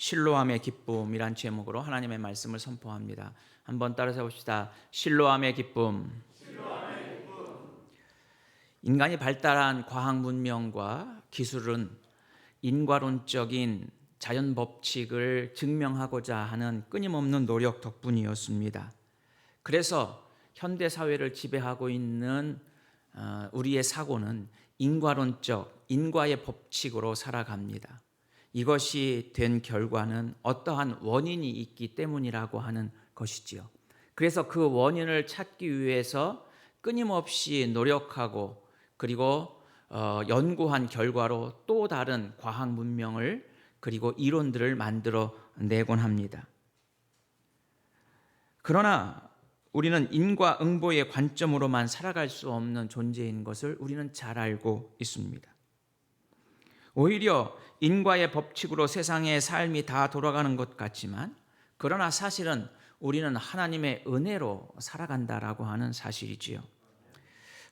실로암의 기쁨이란 제목으로 하나님의 말씀을 선포합니다. 한번 따라서 봅시다. 실로암의 기쁨. 인간이 발달한 과학 문명과 기술은 인과론적인 자연 법칙을 증명하고자 하는 끊임없는 노력 덕분이었습니다. 그래서 현대 사회를 지배하고 있는 우리의 사고는 인과론적, 인과의 법칙으로 살아갑니다. 이것이 된 결과는 어떠한 원인이 있기 때문이라고 하는 것이지요. 그래서 그 원인을 찾기 위해서 끊임없이 노력하고 그리고 연구한 결과로 또 다른 과학 문명을 그리고 이론들을 만들어 내곤 합니다. 그러나 우리는 인과응보의 관점으로만 살아갈 수 없는 존재인 것을 우리는 잘 알고 있습니다. 오히려 인과의 법칙으로 세상의 삶이 다 돌아가는 것 같지만 그러나 사실은 우리는 하나님의 은혜로 살아간다라고 하는 사실이지요.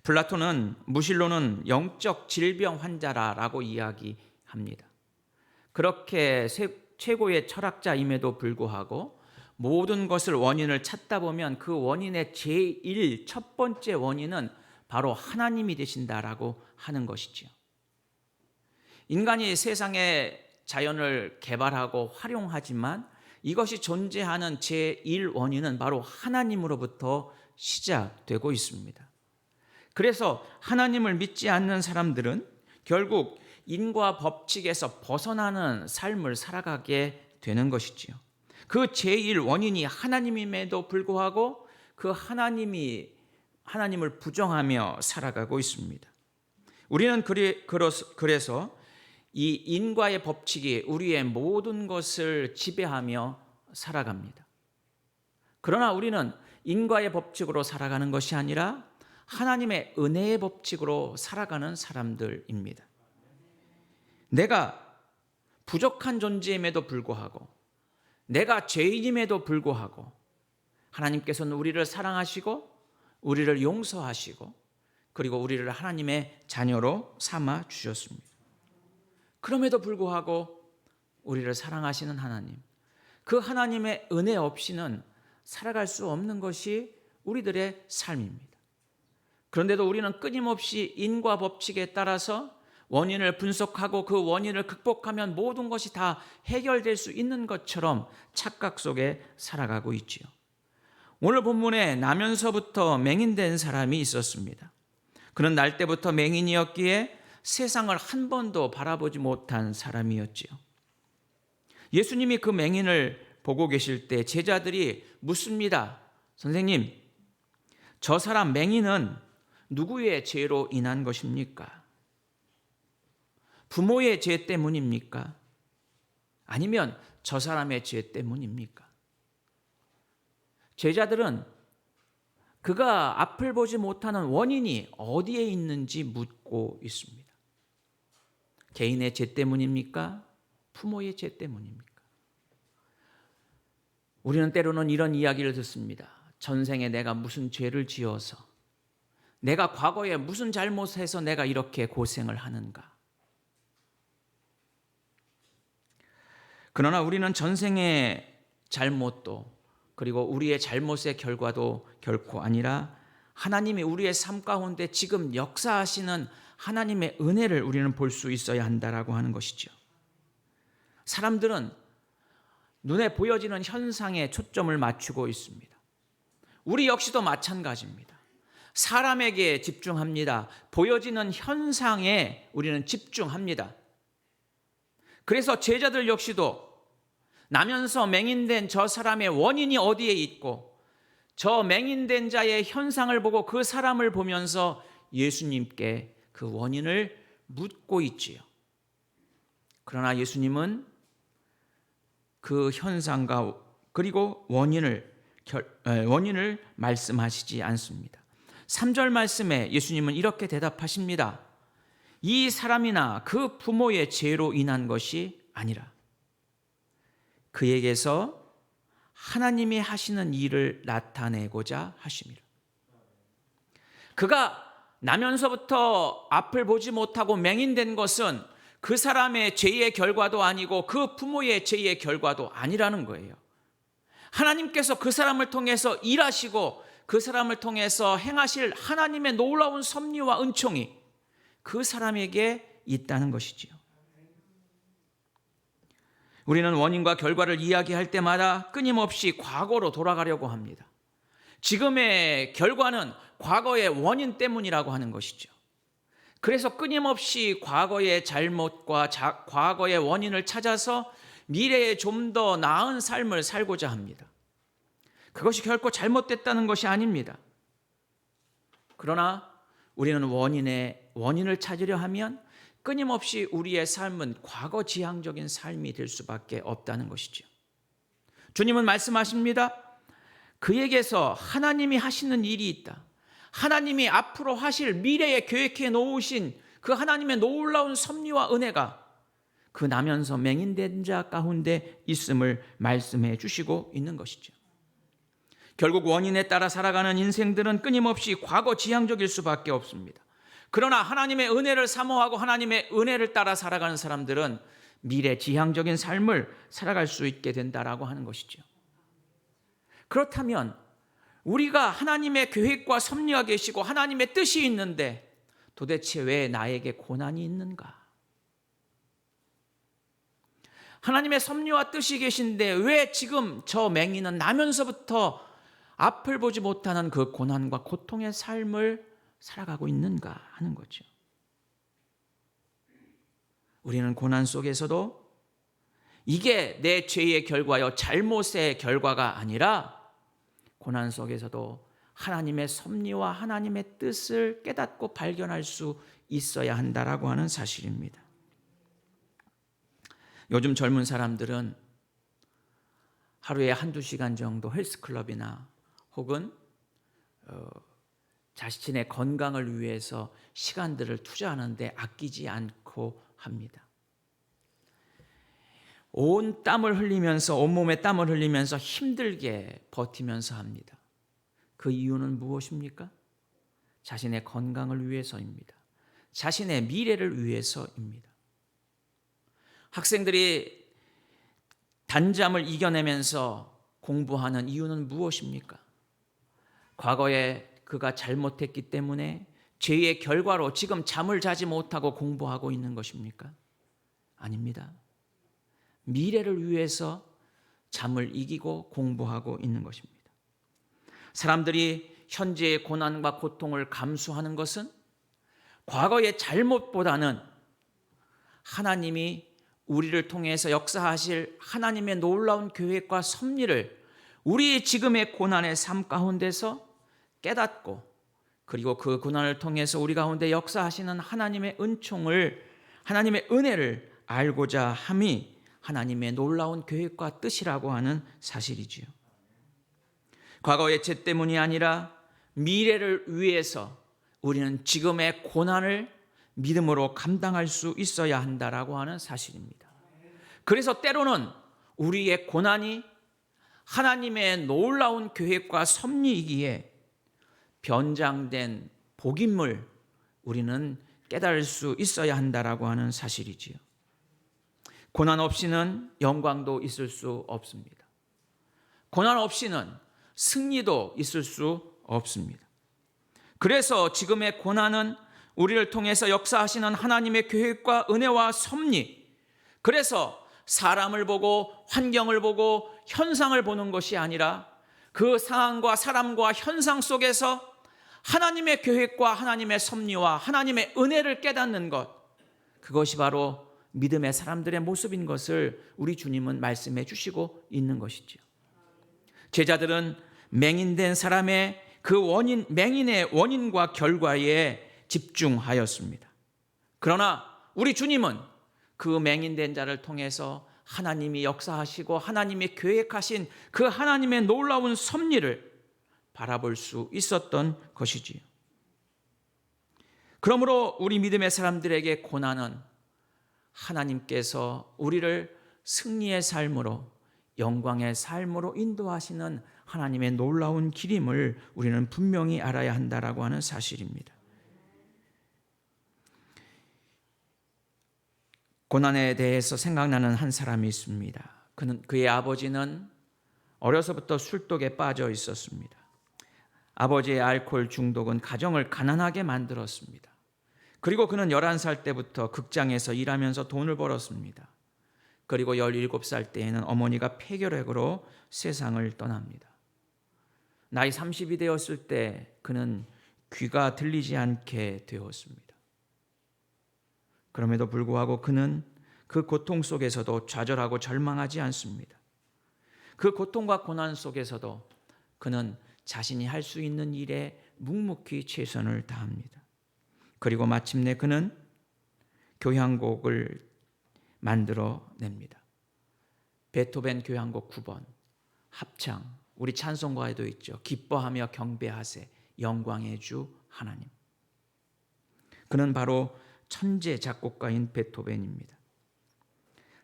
플라톤은 무신론은 영적 질병 환자라고 이야기합니다. 그렇게 최고의 철학자임에도 불구하고 모든 것을 원인을 찾다 보면 그 원인의 제일 첫 번째 원인은 바로 하나님이 되신다라고 하는 것이지요. 인간이 세상의 자연을 개발하고 활용하지만 이것이 존재하는 제일 원인은 바로 하나님으로부터 시작되고 있습니다. 그래서 하나님을 믿지 않는 사람들은 결국 인과 법칙에서 벗어나는 삶을 살아가게 되는 것이지요. 그 제일 원인이 하나님임에도 불구하고 그 하나님을 부정하며 살아가고 있습니다. 우리는 그래서 이 인과의 법칙이 우리의 모든 것을 지배하며 살아갑니다. 그러나 우리는 인과의 법칙으로 살아가는 것이 아니라 하나님의 은혜의 법칙으로 살아가는 사람들입니다. 내가 부족한 존재임에도 불구하고 내가 죄인임에도 불구하고 하나님께서는 우리를 사랑하시고 우리를 용서하시고 그리고 우리를 하나님의 자녀로 삼아 주셨습니다. 그럼에도 불구하고 우리를 사랑하시는 하나님, 그 하나님의 은혜 없이는 살아갈 수 없는 것이 우리들의 삶입니다. 그런데도 우리는 끊임없이 인과 법칙에 따라서 원인을 분석하고 그 원인을 극복하면 모든 것이 다 해결될 수 있는 것처럼 착각 속에 살아가고 있지요. 오늘 본문에 나면서부터 맹인된 사람이 있었습니다. 그는 날 때부터 맹인이었기에 세상을 한 번도 바라보지 못한 사람이었지요. 예수님이 그 맹인을 보고 계실 때 제자들이 묻습니다. 선생님, 저 사람 맹인은 누구의 죄로 인한 것입니까? 부모의 죄 때문입니까? 아니면 저 사람의 죄 때문입니까? 제자들은 그가 앞을 보지 못하는 원인이 어디에 있는지 묻고 있습니다. 개인의 죄 때문입니까? 부모의 죄 때문입니까? 우리는 때로는 이런 이야기를 듣습니다. 전생에 내가 무슨 죄를 지어서 내가 과거에 무슨 잘못해서 내가 이렇게 고생을 하는가? 그러나 우리는 전생의 잘못도 그리고 우리의 잘못의 결과도 결코 아니라 하나님이 우리의 삶 가운데 지금 역사하시는 하나님의 은혜를 우리는 볼 수 있어야 한다라고 하는 것이죠. 사람들은 눈에 보여지는 현상에 초점을 맞추고 있습니다. 우리 역시도 마찬가지입니다. 사람에게 집중합니다. 보여지는 현상에 우리는 집중합니다. 그래서 제자들 역시도 나면서 맹인된 저 사람의 원인이 어디에 있고 저 맹인된 자의 현상을 보고 그 사람을 보면서 예수님께 그 원인을 묻고 있지요. 그러나 예수님은 그 현상과 그리고 원인을 말씀하시지 않습니다. 3절 말씀에 예수님은 이렇게 대답하십니다. 이 사람이나 그 부모의 죄로 인한 것이 아니라 그에게서 하나님이 하시는 일을 나타내고자 하심이라. 그가 나면서부터 앞을 보지 못하고 맹인된 것은 그 사람의 죄의 결과도 아니고 그 부모의 죄의 결과도 아니라는 거예요. 하나님께서 그 사람을 통해서 일하시고 그 사람을 통해서 행하실 하나님의 놀라운 섭리와 은총이 그 사람에게 있다는 것이지요. 우리는 원인과 결과를 이야기할 때마다 끊임없이 과거로 돌아가려고 합니다. 지금의 결과는 과거의 원인 때문이라고 하는 것이죠. 그래서 끊임없이 과거의 잘못과 과거의 원인을 찾아서 미래에 좀 더 나은 삶을 살고자 합니다. 그것이 결코 잘못됐다는 것이 아닙니다. 그러나 우리는 원인을 찾으려 하면 끊임없이 우리의 삶은 과거 지향적인 삶이 될 수밖에 없다는 것이죠. 주님은 말씀하십니다. 그에게서 하나님이 하시는 일이 있다. 하나님이 앞으로 하실 미래에 계획해 놓으신 그 하나님의 놀라운 섭리와 은혜가 그 나면서 맹인된 자 가운데 있음을 말씀해 주시고 있는 것이죠. 결국 원인에 따라 살아가는 인생들은 끊임없이 과거 지향적일 수밖에 없습니다. 그러나 하나님의 은혜를 사모하고 하나님의 은혜를 따라 살아가는 사람들은 미래 지향적인 삶을 살아갈 수 있게 된다라고 하는 것이죠. 그렇다면 우리가 하나님의 계획과 섭리가 계시고 하나님의 뜻이 있는데 도대체 왜 나에게 고난이 있는가? 하나님의 섭리와 뜻이 계신데 왜 지금 저 맹인은 나면서부터 앞을 보지 못하는 그 고난과 고통의 삶을 살아가고 있는가 하는 거죠. 우리는 고난 속에서도 이게 내 죄의 결과요, 잘못의 결과가 아니라 고난 속에서도 하나님의 섭리와 하나님의 뜻을 깨닫고 발견할 수 있어야 한다라고 하는 사실입니다. 요즘 젊은 사람들은 하루에 한두 시간 정도 헬스클럽이나 혹은 자신의 건강을 위해서 시간들을 투자하는데 아끼지 않고 합니다. 온 땀을 흘리면서 온몸에 땀을 흘리면서 힘들게 버티면서 합니다. 그 이유는 무엇입니까? 자신의 건강을 위해서입니다. 자신의 미래를 위해서입니다. 학생들이 단잠을 이겨내면서 공부하는 이유는 무엇입니까? 과거에 그가 잘못했기 때문에 죄의 결과로 지금 잠을 자지 못하고 공부하고 있는 것입니까? 아닙니다. 미래를 위해서 잠을 이기고 공부하고 있는 것입니다. 사람들이 현재의 고난과 고통을 감수하는 것은 과거의 잘못보다는 하나님이 우리를 통해서 역사하실 하나님의 놀라운 계획과 섭리를 우리의 지금의 고난의 삶 가운데서 깨닫고 그리고 그 고난을 통해서 우리 가운데 역사하시는 하나님의 은총을 하나님의 은혜를 알고자 함이 하나님의 놀라운 계획과 뜻이라고 하는 사실이지요. 과거의 죄 때문이 아니라 미래를 위해서 우리는 지금의 고난을 믿음으로 감당할 수 있어야 한다라고 하는 사실입니다. 그래서 때로는 우리의 고난이 하나님의 놀라운 계획과 섭리이기에 변장된 복임을 우리는 깨달을 수 있어야 한다라고 하는 사실이지요. 고난 없이는 영광도 있을 수 없습니다. 고난 없이는 승리도 있을 수 없습니다. 그래서 지금의 고난은 우리를 통해서 역사하시는 하나님의 계획과 은혜와 섭리, 그래서 사람을 보고 환경을 보고 현상을 보는 것이 아니라 그 상황과 사람과 현상 속에서 하나님의 계획과 하나님의 섭리와 하나님의 은혜를 깨닫는 것, 그것이 바로 믿음의 사람들의 모습인 것을 우리 주님은 말씀해 주시고 있는 것이죠. 제자들은 맹인된 사람의 그 원인, 맹인의 원인과 결과에 집중하였습니다. 그러나 우리 주님은 그 맹인된 자를 통해서 하나님이 역사하시고 하나님이 계획하신 그 하나님의 놀라운 섭리를 바라볼 수 있었던 것이지요. 그러므로 우리 믿음의 사람들에게 고난은 하나님께서 우리를 승리의 삶으로 영광의 삶으로 인도하시는 하나님의 놀라운 길임을 우리는 분명히 알아야 한다라고 하는 사실입니다. 고난에 대해서 생각나는 한 사람이 있습니다. 그의 아버지는 어려서부터 술독에 빠져 있었습니다. 아버지의 알코올 중독은 가정을 가난하게 만들었습니다. 그리고 그는 11살 때부터 극장에서 일하면서 돈을 벌었습니다. 그리고 17살 때에는 어머니가 폐결핵으로 세상을 떠납니다. 나이 30이 되었을 때 그는 귀가 들리지 않게 되었습니다. 그럼에도 불구하고 그는 그 고통 속에서도 좌절하고 절망하지 않습니다. 그 고통과 고난 속에서도 그는 자신이 할 수 있는 일에 묵묵히 최선을 다합니다. 그리고 마침내 그는 교향곡을 만들어냅니다. 베토벤 교향곡 9번 합창, 우리 찬송가에도 있죠. 기뻐하며 경배하세 영광의 주 하나님. 그는 바로 천재 작곡가인 베토벤입니다.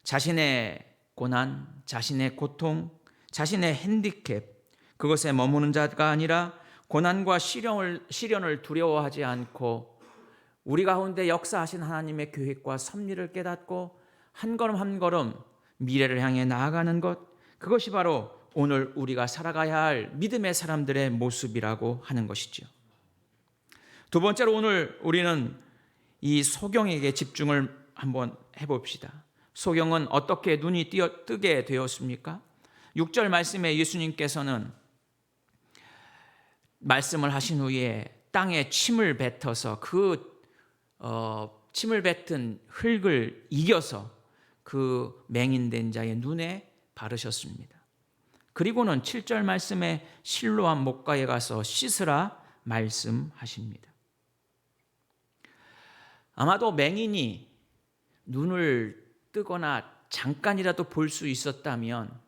자신의 고난, 자신의 고통, 자신의 핸디캡, 그것에 머무는 자가 아니라 고난과 시련을 두려워하지 않고 우리 가운데 역사하신 하나님의 계획과 섭리를 깨닫고 한 걸음 한 걸음 미래를 향해 나아가는 것, 그것이 바로 오늘 우리가 살아가야 할 믿음의 사람들의 모습이라고 하는 것이죠. 두 번째로 오늘 우리는 이 소경에게 집중을 한번 해봅시다. 소경은 어떻게 눈이 뜨게 되었습니까? 6절 말씀에 예수님께서는 말씀을 하신 후에 땅에 침을 뱉어서 침을 뱉은 흙을 이겨서 그 맹인된 자의 눈에 바르셨습니다. 그리고는 7절 말씀에 실로암 목가에 가서 씻으라 말씀하십니다. 아마도 맹인이 눈을 뜨거나 잠깐이라도 볼 수 있었다면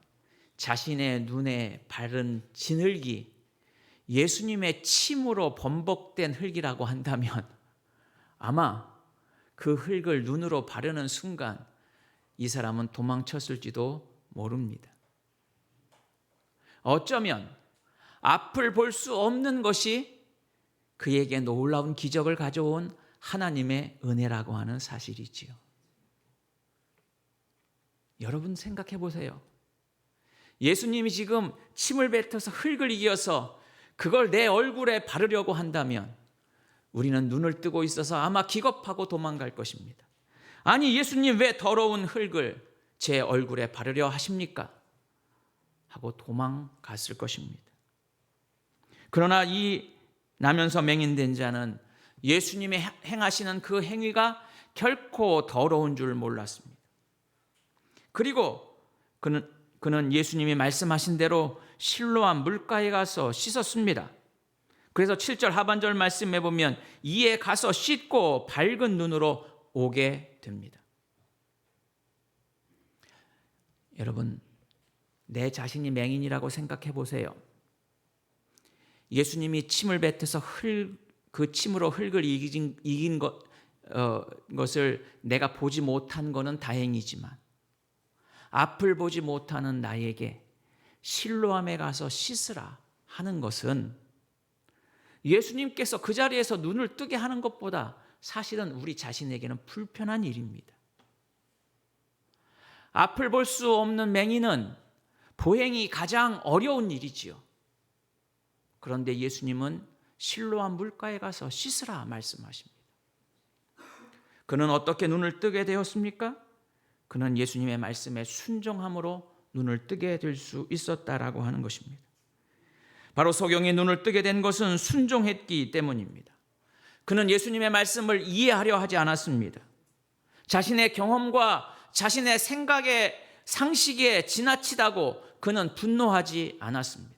자신의 눈에 바른 진흙이 예수님의 침으로 범벅된 흙이라고 한다면 아마 그 흙을 눈으로 바르는 순간 이 사람은 도망쳤을지도 모릅니다. 어쩌면 앞을 볼 수 없는 것이 그에게 놀라운 기적을 가져온 하나님의 은혜라고 하는 사실이지요. 여러분 생각해 보세요. 예수님이 지금 침을 뱉어서 흙을 이겨서 그걸 내 얼굴에 바르려고 한다면 우리는 눈을 뜨고 있어서 아마 기겁하고 도망갈 것입니다. 아니, 예수님 왜 더러운 흙을 제 얼굴에 바르려 하십니까? 하고 도망갔을 것입니다. 그러나 이 나면서 맹인된 자는 예수님이 행하시는 그 행위가 결코 더러운 줄 몰랐습니다. 그리고 그는 예수님이 말씀하신 대로 실로암 물가에 가서 씻었습니다. 그래서 7절 하반절 말씀에 보면 이에 가서 씻고 밝은 눈으로 오게 됩니다. 여러분, 내 자신이 맹인이라고 생각해 보세요. 예수님이 침을 뱉어서 그 침으로 흙을 이긴 것을 내가 보지 못한 것은 다행이지만 앞을 보지 못하는 나에게 실로암에 가서 씻으라 하는 것은 예수님께서 그 자리에서 눈을 뜨게 하는 것보다 사실은 우리 자신에게는 불편한 일입니다. 앞을 볼 수 없는 맹인은 보행이 가장 어려운 일이지요. 그런데 예수님은 실로암 물가에 가서 씻으라 말씀하십니다. 그는 어떻게 눈을 뜨게 되었습니까? 그는 예수님의 말씀에 순종함으로 눈을 뜨게 될 수 있었다라고 하는 것입니다. 바로 소경이 눈을 뜨게 된 것은 순종했기 때문입니다. 그는 예수님의 말씀을 이해하려 하지 않았습니다. 자신의 경험과 자신의 생각의 상식에 지나치다고 그는 분노하지 않았습니다.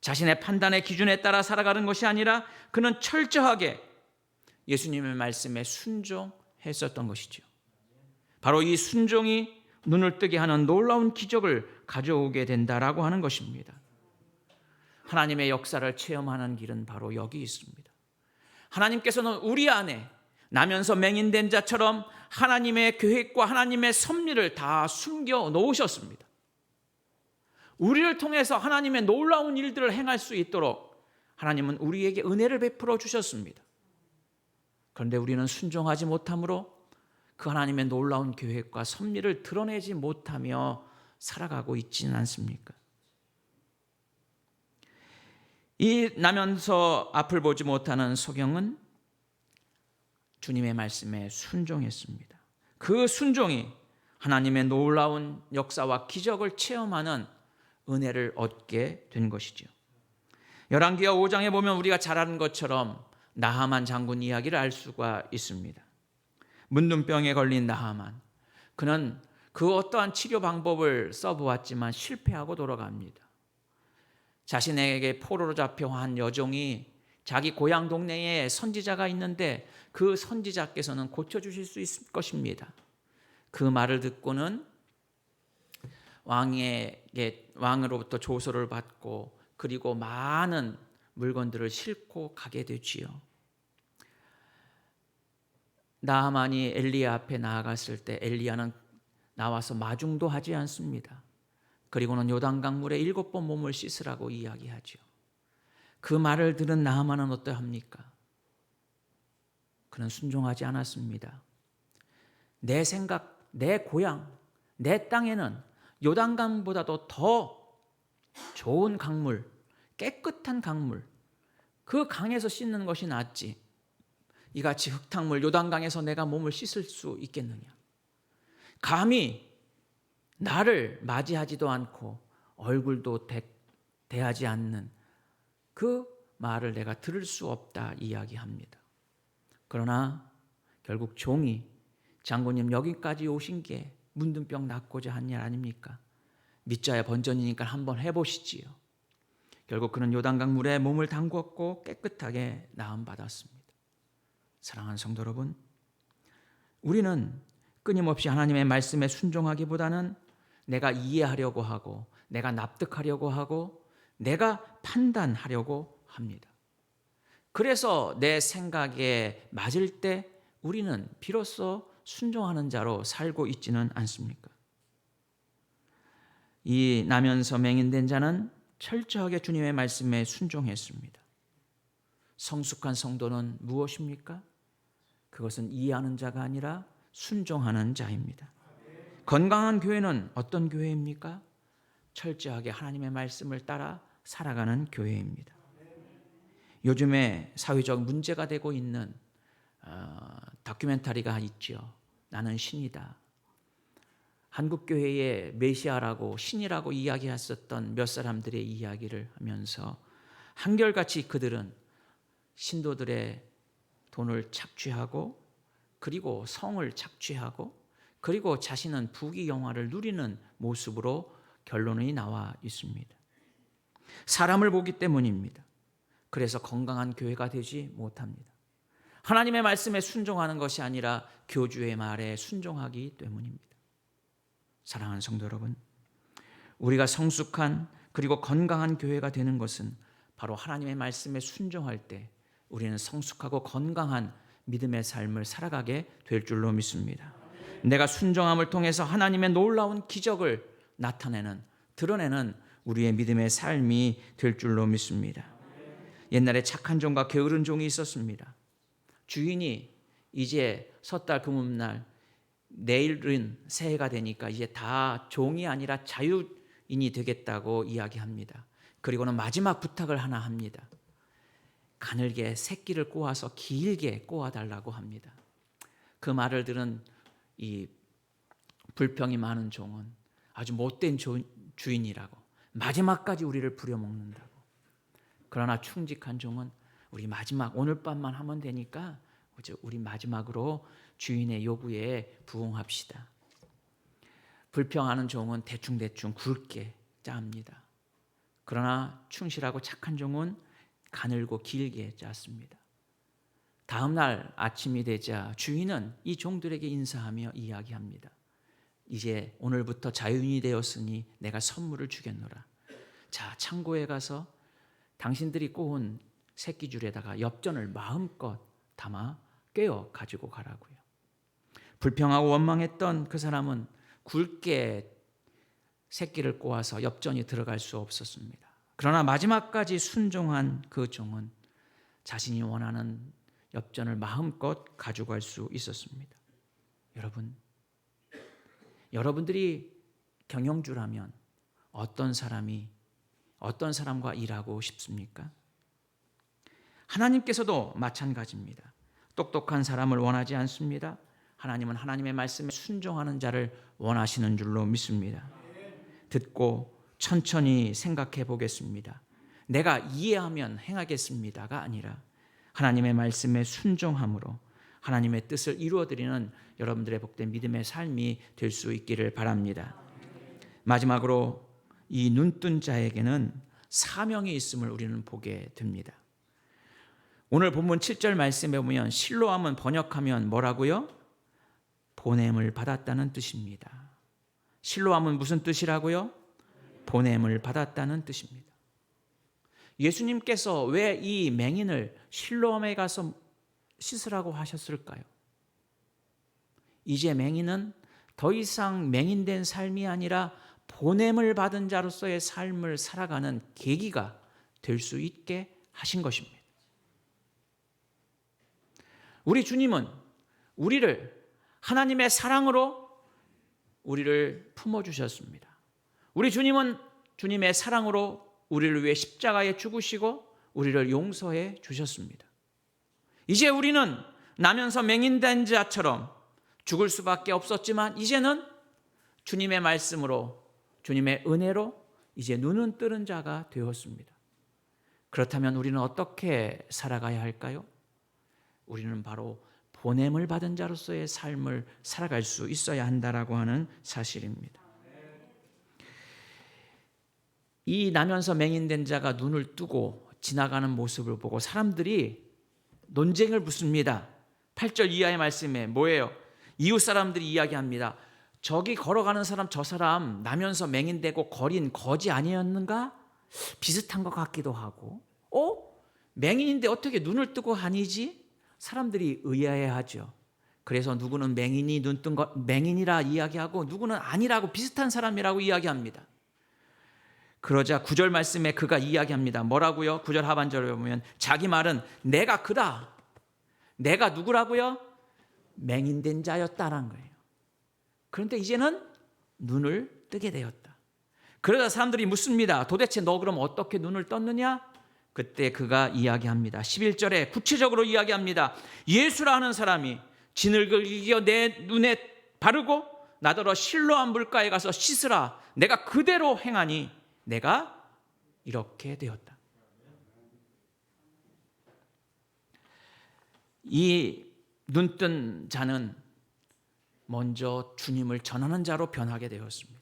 자신의 판단의 기준에 따라 살아가는 것이 아니라 그는 철저하게 예수님의 말씀에 순종했었던 것이죠. 바로 이 순종이 눈을 뜨게 하는 놀라운 기적을 가져오게 된다라고 하는 것입니다. 하나님의 역사를 체험하는 길은 바로 여기 있습니다. 하나님께서는 우리 안에 나면서 맹인된 자처럼 하나님의 계획과 하나님의 섭리를 다 숨겨 놓으셨습니다. 우리를 통해서 하나님의 놀라운 일들을 행할 수 있도록 하나님은 우리에게 은혜를 베풀어 주셨습니다. 그런데 우리는 순종하지 못함으로 그 하나님의 놀라운 계획과 섭리를 드러내지 못하며 살아가고 있지는 않습니까? 이 나면서 앞을 보지 못하는 소경은 주님의 말씀에 순종했습니다. 그 순종이 하나님의 놀라운 역사와 기적을 체험하는 은혜를 얻게 된 것이죠. 열왕기하 5장에 보면 우리가 잘 아는 것처럼 나하만 장군 이야기를 알 수가 있습니다. 문둥병에 걸린 나하만, 그는 그 어떠한 치료 방법을 써보았지만 실패하고 돌아갑니다. 자신에게 포로로 잡혀한 여종이 자기 고향 동네에 선지자가 있는데 그 선지자께서는 고쳐주실 수 있을 것입니다. 그 말을 듣고는 왕으로부터 조서를 받고 그리고 많은 물건들을 싣고 가게 되지요. 나하만이 엘리야 앞에 나아갔을 때 엘리야는 나와서 마중도 하지 않습니다. 그리고는 요단강물에 7번 몸을 씻으라고 이야기하죠. 그 말을 들은 나하만은 어떠합니까? 그는 순종하지 않았습니다. 내 생각, 내 고향, 내 땅에는 요단강보다도 더 좋은 강물, 깨끗한 강물, 그 강에서 씻는 것이 낫지, 이같이 흙탕물 요단강에서 내가 몸을 씻을 수 있겠느냐. 감히 나를 맞이하지도 않고 얼굴도 대하지 않는 그 말을 내가 들을 수 없다 이야기합니다. 그러나 결국 종이 장군님 여기까지 오신 게 문둥병 낫고자 한 일 아닙니까? 믿자야 번전이니까 한번 해보시지요. 결국 그는 요단강 물에 몸을 담궜고 깨끗하게 나음 받았습니다. 사랑하는 성도 여러분, 우리는 끊임없이 하나님의 말씀에 순종하기보다는 내가 이해하려고 하고 내가 납득하려고 하고 내가 판단하려고 합니다. 그래서 내 생각에 맞을 때 우리는 비로소 순종하는 자로 살고 있지는 않습니까? 이 나면서 맹인된 자는 철저하게 주님의 말씀에 순종했습니다. 성숙한 성도는 무엇입니까? 그것은 이해하는 자가 아니라 순종하는 자입니다. 건강한 교회는 어떤 교회입니까? 철저하게 하나님의 말씀을 따라 살아가는 교회입니다. 요즘에 사회적 문제가 되고 있는 다큐멘터리가 있죠. 나는 신이다. 한국교회의 메시아라고 신이라고 이야기했었던 몇 사람들의 이야기를 하면서 한결같이 그들은 신도들의 돈을 착취하고 그리고 성을 착취하고 그리고 자신은 부귀영화를 누리는 모습으로 결론이 나와 있습니다. 사람을 보기 때문입니다. 그래서 건강한 교회가 되지 못합니다. 하나님의 말씀에 순종하는 것이 아니라 교주의 말에 순종하기 때문입니다. 사랑하는 성도 여러분, 우리가 성숙한 그리고 건강한 교회가 되는 것은 바로 하나님의 말씀에 순종할 때 우리는 성숙하고 건강한 믿음의 삶을 살아가게 될 줄로 믿습니다. 내가 순종함을 통해서 하나님의 놀라운 기적을 나타내는, 드러내는 우리의 믿음의 삶이 될 줄로 믿습니다. 옛날에 착한 종과 게으른 종이 있었습니다. 주인이 이제 섣달 금음날 내일은 새해가 되니까 이제 다 종이 아니라 자유인이 되겠다고 이야기합니다. 그리고는 마지막 부탁을 하나 합니다. 가늘게 새끼를 꼬아서 길게 꼬아달라고 합니다. 그 말을 들은 이 불평이 많은 종은 아주 못된 주인이라고, 마지막까지 우리를 부려먹는다고. 그러나 충직한 종은 우리 마지막 오늘 밤만 하면 되니까 우리 마지막으로 주인의 요구에 부응합시다. 불평하는 종은 대충대충 굵게 짭니다. 그러나 충실하고 착한 종은 가늘고 길게 짰습니다. 다음 날 아침이 되자 주인은 이 종들에게 인사하며 이야기합니다. 이제 오늘부터 자유인이 되었으니 내가 선물을 주겠노라. 자, 창고에 가서 당신들이 꼬은 새끼줄에다가 엽전을 마음껏 담아 꿰어 가지고 가라고요. 불평하고 원망했던 그 사람은 굵게 새끼를 꼬아서 엽전이 들어갈 수 없었습니다. 그러나 마지막까지 순종한 그 종은 자신이 원하는 엽전을 마음껏 가져갈 수 있었습니다. 여러분들이 경영주라면 어떤 사람과 일하고 싶습니까? 하나님께서도 마찬가지입니다. 똑똑한 사람을 원하지 않습니다. 하나님은 하나님의 말씀에 순종하는 자를 원하시는 줄로 믿습니다. 듣고 천천히 생각해 보겠습니다. 내가 이해하면 행하겠습니다가 아니라 하나님의 말씀에 순종함으로 하나님의 뜻을 이루어드리는 여러분들의 복된 믿음의 삶이 될 수 있기를 바랍니다. 마지막으로 이 눈뜬 자에게는 사명이 있음을 우리는 보게 됩니다. 오늘 본문 7절 말씀에 보면 실로암은 번역하면 뭐라고요? 보냄을 받았다는 뜻입니다. 실로암은 무슨 뜻이라고요? 보냄을 받았다는 뜻입니다. 예수님께서 왜 이 맹인을 실로암에 가서 씻으라고 하셨을까요? 이제 맹인은 더 이상 맹인된 삶이 아니라 보냄을 받은 자로서의 삶을 살아가는 계기가 될 수 있게 하신 것입니다. 우리 주님은 우리를 하나님의 사랑으로 우리를 품어주셨습니다. 우리 주님은 주님의 사랑으로 우리를 위해 십자가에 죽으시고 우리를 용서해 주셨습니다. 이제 우리는 나면서 맹인된 자처럼 죽을 수밖에 없었지만 이제는 주님의 말씀으로 주님의 은혜로 이제 눈은 뜨는 자가 되었습니다. 그렇다면 우리는 어떻게 살아가야 할까요? 우리는 바로 보냄을 받은 자로서의 삶을 살아갈 수 있어야 한다라고 하는 사실입니다. 이 나면서 맹인된 자가 눈을 뜨고 지나가는 모습을 보고 사람들이 논쟁을 붙습니다. 8절 이하의 말씀에 뭐예요? 이웃 사람들이 이야기합니다. 저기 걸어가는 사람 저 사람 나면서 맹인되고 거린 거지 아니었는가? 비슷한 것 같기도 하고 맹인인데 어떻게 눈을 뜨고 다니지? 사람들이 의아해하죠. 그래서 누구는 맹인이 눈뜬 것 맹인이라 이야기하고 누구는 아니라고 비슷한 사람이라고 이야기합니다. 그러자 9절 말씀에 그가 이야기합니다. 뭐라고요? 9절 하반절에 보면 자기 말은 내가 그다. 내가 누구라고요? 맹인된 자였다는 거예요. 그런데 이제는 눈을 뜨게 되었다. 그러자 사람들이 묻습니다. 도대체 너 그럼 어떻게 눈을 떴느냐? 그때 그가 이야기합니다. 11절에 구체적으로 이야기합니다. 예수라는 사람이 진흙을 이겨 내 눈에 바르고 나더러 실로암 물가에 가서 씻으라. 내가 그대로 행하니 내가 이렇게 되었다. 이 눈뜬 자는 먼저 주님을 전하는 자로 변하게 되었습니다.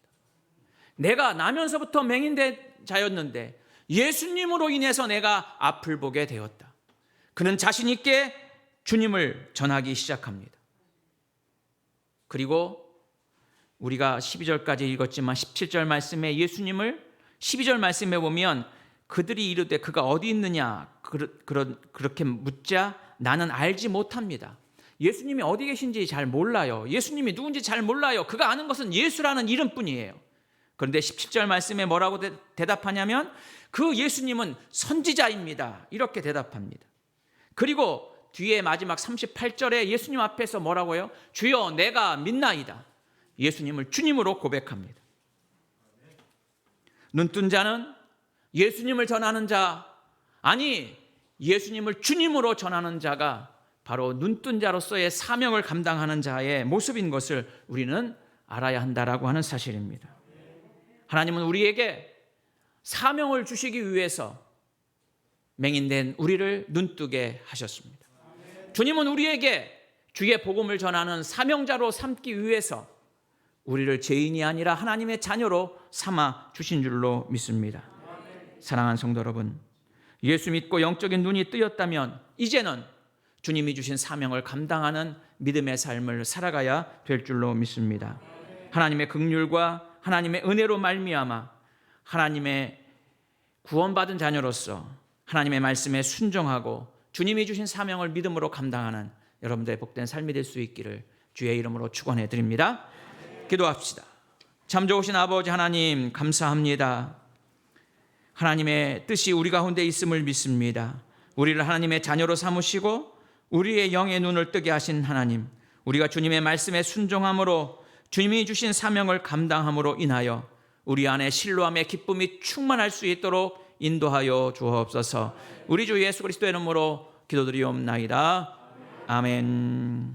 내가 나면서부터 맹인된 자였는데 예수님으로 인해서 내가 앞을 보게 되었다. 그는 자신 있게 주님을 전하기 시작합니다. 그리고 우리가 12절까지 읽었지만 17절 말씀에 예수님을 12절 말씀에 보면 그들이 이르되 그가 어디 있느냐 그렇게 묻자 나는 알지 못합니다. 예수님이 어디 계신지 잘 몰라요. 예수님이 누군지 잘 몰라요. 그가 아는 것은 예수라는 이름뿐이에요. 그런데 17절 말씀에 뭐라고 대답하냐면 그 예수님은 선지자입니다. 이렇게 대답합니다. 그리고 뒤에 마지막 38절에 예수님 앞에서 뭐라고요? 주여 내가 믿나이다. 예수님을 주님으로 고백합니다. 눈뜬 자는 예수님을 전하는 자, 아니 예수님을 주님으로 전하는 자가 바로 눈뜬 자로서의 사명을 감당하는 자의 모습인 것을 우리는 알아야 한다라고 하는 사실입니다. 하나님은 우리에게 사명을 주시기 위해서 맹인된 우리를 눈뜨게 하셨습니다. 주님은 우리에게 주의 복음을 전하는 사명자로 삼기 위해서 우리를 죄인이 아니라 하나님의 자녀로 삼아 주신 줄로 믿습니다. 사랑하는 성도 여러분, 예수 믿고 영적인 눈이 뜨였다면 이제는 주님이 주신 사명을 감당하는 믿음의 삶을 살아가야 될 줄로 믿습니다. 하나님의 긍휼과 하나님의 은혜로 말미암아 하나님의 구원받은 자녀로서 하나님의 말씀에 순종하고 주님이 주신 사명을 믿음으로 감당하는 여러분들의 복된 삶이 될 수 있기를 주의 이름으로 축원해 드립니다. 기도합시다. 참 좋으신 아버지 하나님 감사합니다. 하나님의 뜻이 우리 가운데 있음을 믿습니다. 우리를 하나님의 자녀로 삼으시고 우리의 영의 눈을 뜨게 하신 하나님, 우리가 주님의 말씀에 순종함으로 주님이 주신 사명을 감당함으로 인하여 우리 안에 신뢰함의 기쁨이 충만할 수 있도록 인도하여 주옵소서. 우리 주 예수 그리스도의 이름으로 기도드리옵나이다. 아멘.